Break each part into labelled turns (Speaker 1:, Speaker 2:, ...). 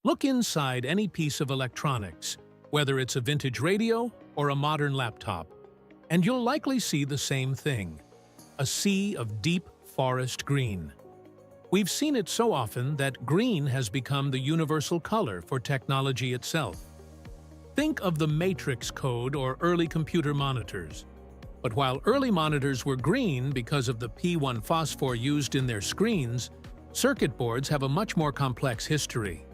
Speaker 1: Look inside any piece of electronics, whether it's a vintage radio or a modern laptop, and you'll likely see the same thing: a sea of deep forest green. We've seen it so often that green has become the universal color for technology itself. Think of the matrix code or early computer monitors. But while early monitors were green because of the P1 phosphor used in their screens, circuit boards have a much more complex history.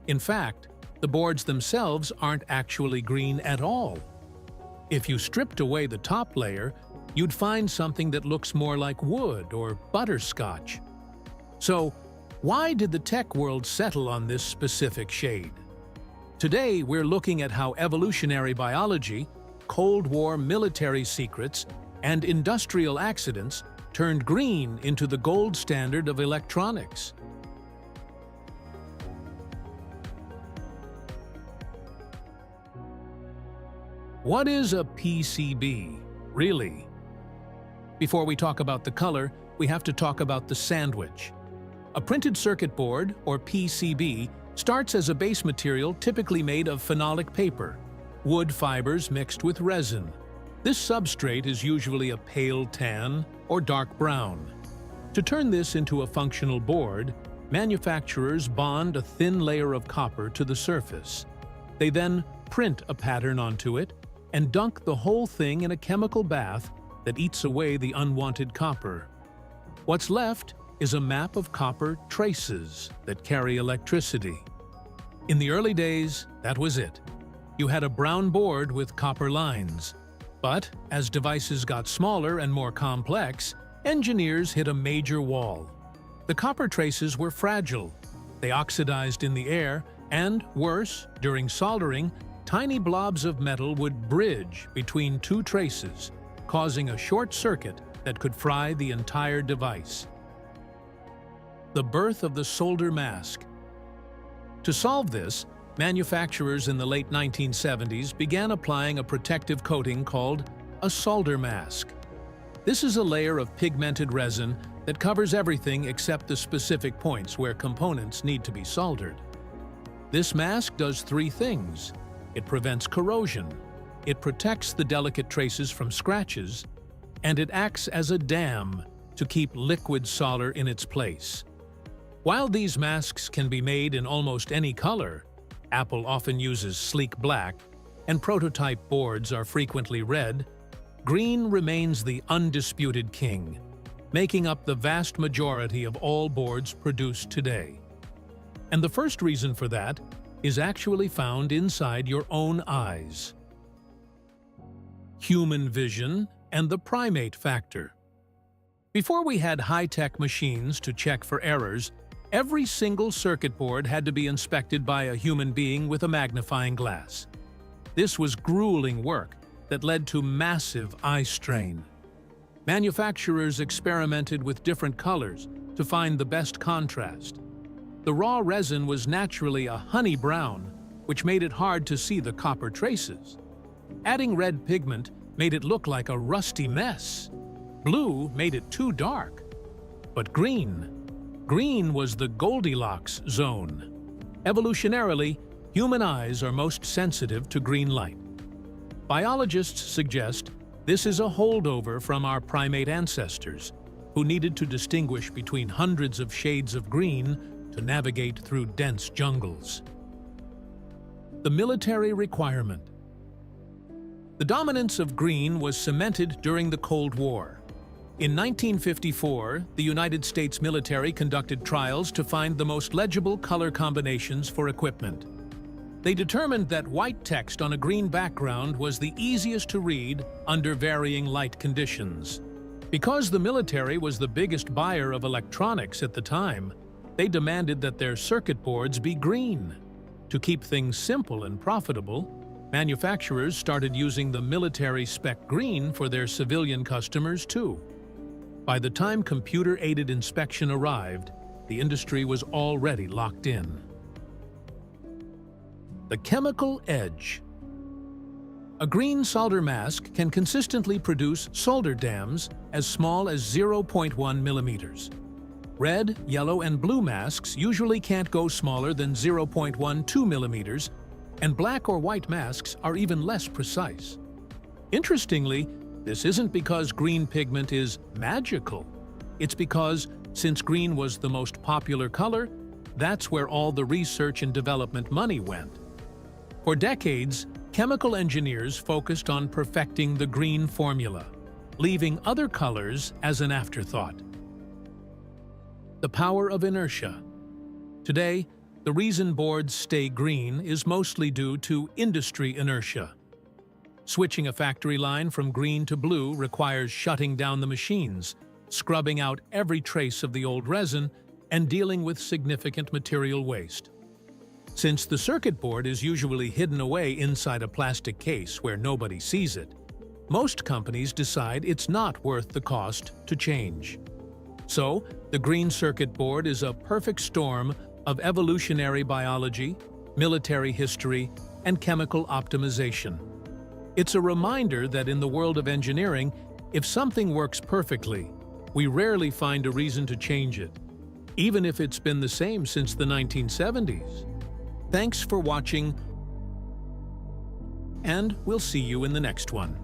Speaker 1: In fact, the boards themselves aren't actually green at all. If you stripped away the top layer, you'd find something that looks more like wood or butterscotch. So, why did the tech world settle on this specific shade? Today, we're looking at how evolutionary biology, Cold War military secrets, and industrial accidents turned green into the gold standard of electronics. What is a PCB, really? Before we talk about the color, we have to talk about the sandwich. A printed circuit board, or PCB, starts as a base material typically made of phenolic paper, wood fibers mixed with resin. This substrate is usually a pale tan or dark brown. To turn this into a functional board, manufacturers bond a thin layer of copper to the surface. They then print a pattern onto it and dunk the whole thing in a chemical bath that eats away the unwanted copper. What's left is a map of copper traces that carry electricity. In the early days, that was it. You had a brown board with copper lines. But as devices got smaller and more complex, engineers hit a major wall. The copper traces were fragile. They oxidized in the air, and worse, during soldering, tiny blobs of metal would bridge between two traces, causing a short circuit that could fry the entire device. The birth of the solder mask. To solve this, manufacturers in the late 1970s began applying a protective coating called a solder mask. This is a layer of pigmented resin that covers everything except the specific points where components need to be soldered. This mask does three things. It prevents corrosion, it protects the delicate traces from scratches, and it acts as a dam to keep liquid solder in its place. While these masks can be made in almost any color, Apple often uses sleek black, and prototype boards are frequently red, green remains the undisputed king, making up the vast majority of all boards produced today. And the first reason for that is actually found inside your own eyes. Human vision and the primate factor. Before we had high-tech machines to check for errors, every single circuit board had to be inspected by a human being with a magnifying glass. This was grueling work that led to massive eye strain. Manufacturers experimented with different colors to find the best contrast. The raw resin was naturally a honey brown, which made it hard to see the copper traces. Adding red pigment made it look like a rusty mess. Blue made it too dark. But green was the Goldilocks zone. Evolutionarily, human eyes are most sensitive to green light. Biologists suggest this is a holdover from our primate ancestors, who needed to distinguish between hundreds of shades of green to navigate through dense jungles. The military requirement. The dominance of green was cemented during the Cold War. In 1954, the United States military conducted trials to find the most legible color combinations for equipment. They determined that white text on a green background was the easiest to read under varying light conditions. Because the military was the biggest buyer of electronics at the time, they demanded that their circuit boards be green. To keep things simple and profitable, manufacturers started using the military spec green for their civilian customers too. By the time computer-aided inspection arrived, the industry was already locked in. The chemical edge. A green solder mask can consistently produce solder dams as small as 0.1 millimeters. Red, yellow, and blue masks usually can't go smaller than 0.12 millimeters, and black or white masks are even less precise. Interestingly, this isn't because green pigment is magical. It's because, since green was the most popular color, that's where all the research and development money went. For decades, chemical engineers focused on perfecting the green formula, leaving other colors as an afterthought. The power of inertia. Today, the reason boards stay green is mostly due to industry inertia. Switching a factory line from green to blue requires shutting down the machines, scrubbing out every trace of the old resin, and dealing with significant material waste. Since the circuit board is usually hidden away inside a plastic case where nobody sees it, most companies decide it's not worth the cost to change. So, the green circuit board is a perfect storm of evolutionary biology, military history, and chemical optimization. It's a reminder that in the world of engineering, if something works perfectly, we rarely find a reason to change it, even if it's been the same since the 1970s. Thanks for watching, and we'll see you in the next one.